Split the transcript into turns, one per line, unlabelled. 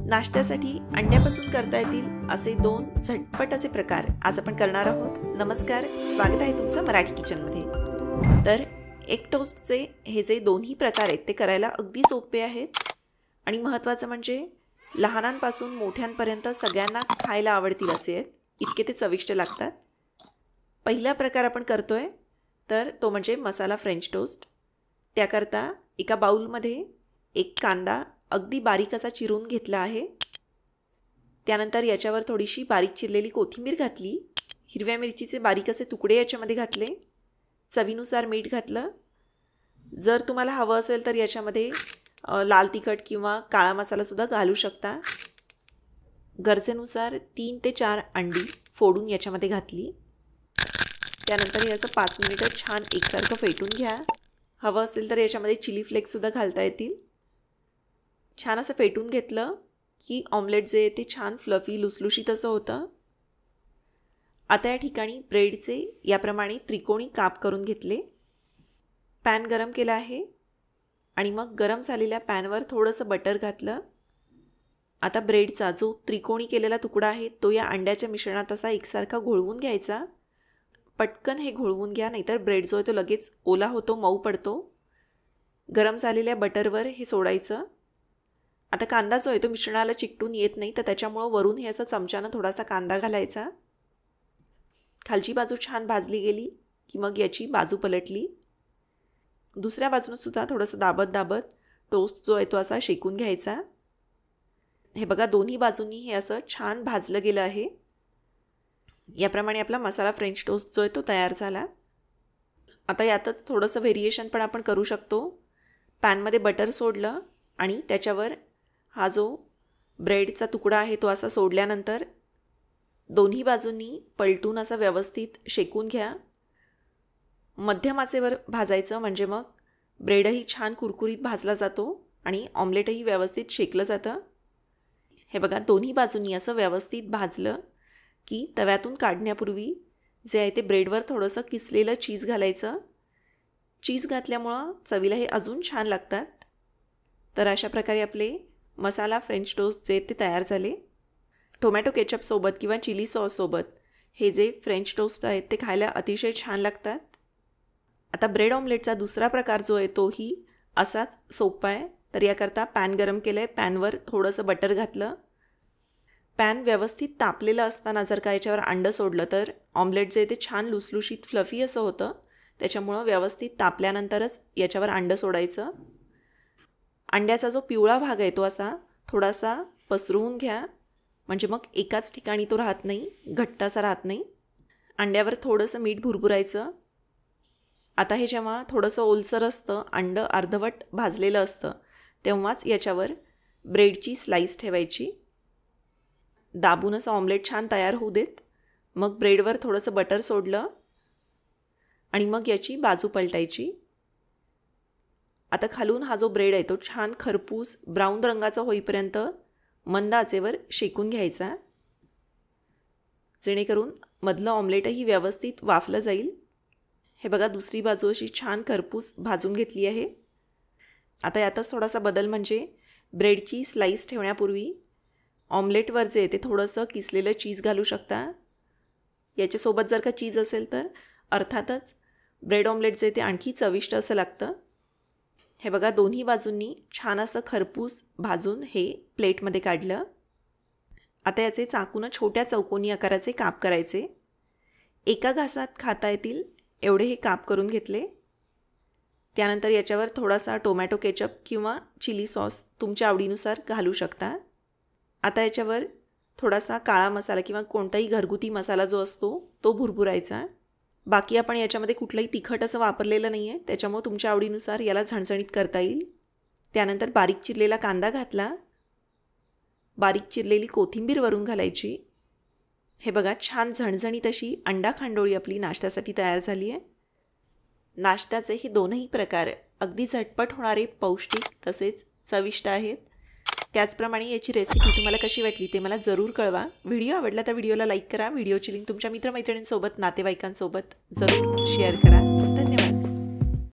नाश्त्यासाठी अंड्यापासून करता येतील असे 2 झटपट असे प्रकार आज आपण करणार आहोत। नमस्कार, स्वागत आहे तुमचं मराठी किचनमध्ये। तर एग टोस्टचे हे जे दोन्ही प्रकार आहेत ते करायला अगदी सोपे आहेत आणि महत्त्वाचं म्हणजे लहानांपासून मोठ्यांपर्यंत सगळ्यांना खायला आवडतील असे आहेत, इतके ते चविष्ट लागतात। पहिला प्रकार आपण करतोय तर तो म्हणजे मसाला फ्रेंच टोस्ट। त्याकरता एका बाउलमध्ये एक कांदा अगदी बारीक असा चिरून घेतला आहे। त्यानंतर याच्यावर थोडीशी बारीक चिरलेली कोथिंबीर घातली, हिरव्या मिरचीचे बारीक असे तुकडे याच्यामध्ये घातले, चवीनुसार मीठ घातलं। जर तुम्हाला हवं असेल तर याच्यामध्ये लाल तिखट किंवा काळा मसाला सुद्धा घालू शकता। गरजेनुसार 3 ते 4 अंडी फोडून याच्यामध्ये घातली। त्यानंतर हे असं 5 मिनिटं छान एकसारखं फेटून घ्या। हवं असेल तर याच्यामध्ये चिली फ्लेक्स सुद्धा घालता येतील। छान असं फेटून घेतलं की ऑमलेट जे ते छान फ्लफी लुसलुशीत असं होतं। आता या ठिकाणी ब्रेडचे याप्रमाणे त्रिकोणी काप करून घेतले। पॅन गरम केला आहे आणि मग गरम झालेल्या पॅनवर थोडंसं बटर घातलं। आता ब्रेडचा जो त्रिकोणी केलेला तुकडा आहे तो या अंड्याच्या मिश्रणात असा एकसारखा घोळवून घ्यायचा। पटकन हे घोळवून घ्या, नाहीतर ब्रेड जो आहे तो लगेच ओला होतो, मऊ पडतो। गरम झालेल्या बटरवर हे सोडायचं। आता कांदा जो आहे तो मिश्रणाला चिकटून येत नाही, तर त्याच्यामुळे वरून हे असं चमच्यानं थोडासा कांदा घालायचा। खालची बाजू छान भाजली गेली की मग याची बाजू पलटली। दुसऱ्या बाजूने सुद्धा थोडंसं दाबत टोस्ट जो आहे तो असा शेकून घ्यायचा। हे बघा, दोन्ही बाजूंनी हे असं छान भाजलं गेलं आहे। याप्रमाणे आपला मसाला फ्रेंच टोस्ट जो आहे तो तयार झाला। आता यातच थोडंसं व्हेरिएशन पण आपण करू शकतो। पॅनमध्ये बटर सोडलं आणि त्याच्यावर हा जो ब्रेडचा तुकडा आहे तो असा सोडल्यानंतर दोन्ही बाजूंनी पलटून असा व्यवस्थित शेकून घ्या। मध्यम आचेवर भाजायचं, म्हणजे मग ब्रेडही छान कुरकुरीत भाजला जातो आणि ऑमलेटही व्यवस्थित शेकलं जातं। हे बघा, दोन्ही बाजूंनी असं व्यवस्थित भाजलं की तव्यातून काढण्यापूर्वी जे आहे ते ब्रेडवर थोडंसं किसलेलं चीज घालायचं। चीज घातल्यामुळं चवीला हे अजून छान लागतात। तर अशा प्रकारे आपले मसाला फ्रेंच टोस्ट जे ते तयार झाले। टोमॅटो केचपसोबत किंवा चिली सॉससोबत हे जे फ्रेंच टोस्ट आहेत ते खायला अतिशय छान लागतात। आता ब्रेड ऑमलेटचा दुसरा प्रकार जो आहे तोही असाच सोपा आहे। तर याकरता पॅन गरम केलं आहे, पॅनवर थोडंसं बटर घातलं। पॅन व्यवस्थित तापलेलं असताना जर का याच्यावर अंडं सोडलं तर ऑमलेट जे ते छान लुसलुशीत फ्लफी असं होतं। त्याच्यामुळं व्यवस्थित तापल्यानंतरच याच्यावर अंडं सोडायचं। अंड्याचा जो पिवळा भाग आहे तो असा थोडासा पसरवून घ्या, म्हणजे मग एकाच ठिकाणी तो राहत नाही, घट्ट असा राहत नाही। अंड्यावर थोडंसं मीठ भुरभुरायचं। आता हे जेव्हा थोडंसं ओलसर असतं, अंडं अर्धवट भाजलेलं असतं, तेव्हाच याच्यावर ब्रेडची स्लाईस ठेवायची। दाबून असं ऑमलेट छान तयार होऊ देत। मग ब्रेडवर थोडंसं बटर सोडलं आणि मग याची बाजू पलटायची। आता खालून हा जो ब्रेड आहे तो छान खरपूस ब्राऊन रंगाचा होईपर्यंत मंद आचेवर शेकून घ्यायचा, जेणेकरून मधलं ऑमलेटही व्यवस्थित वाफलं जाईल। हे बघा, दुसरी बाजू अशी छान खरपूस भाजून घेतली आहे। आता यातच थोडासा बदल म्हणजे ब्रेडची स्लाईस ठेवण्यापूर्वी ऑमलेटवर जे ते थोडंसं किसलेलं चीज घालू शकता। याच्यासोबत जर का चीज असेल तर अर्थातच ब्रेड ऑमलेट जे ते आणखी चविष्ट असं लागतं। हे बघा, दोन्ही बाजूंनी छान असं खरपूस भाजून हे प्लेटमध्ये काढलं। आता याचे चाकून छोट्या चौकोनी आकाराचे काप करायचे। एका घासात खाता येतील एवढे हे काप करून घेतले। त्यानंतर याच्यावर थोडासा टोमॅटो केचप किंवा चिली सॉस तुमच्या आवडीनुसार घालू शकता। आता याच्यावर थोडासा काळा मसाला किंवा कोणताही घरगुती मसाला जो असतो तो भुरभुरायचा। बाकी आपण याच्यामध्ये कुठलंही तिखट असं वापरलेलं नाही आहे, त्याच्यामुळे तुमच्या आवडीनुसार याला झणझणीत करता येईल। त्यानंतर बारीक चिरलेला कांदा घातला, बारीक चिरलेली कोथिंबीर वरून घालायची। हे बघा, छान झणझणीत अशी अंडा खांडोळी आपली नाश्त्यासाठी तयार झाली आहे। नाश्त्याचे हे दोनही प्रकार अगदी झटपट होणारे, पौष्टिक तसेच चविष्ट आहेत। त्याचप्रमाणे याची रेसिपी तुम्हाला कशी वाटली ते मला जरूर कळवा। व्हिडिओ आवडला तर व्हिडिओला लाईक करा। व्हिडिओची लिंक तुमच्या मित्रमैत्रिणींसोबत, नातेवाईकांसोबत जरूर शेअर करा।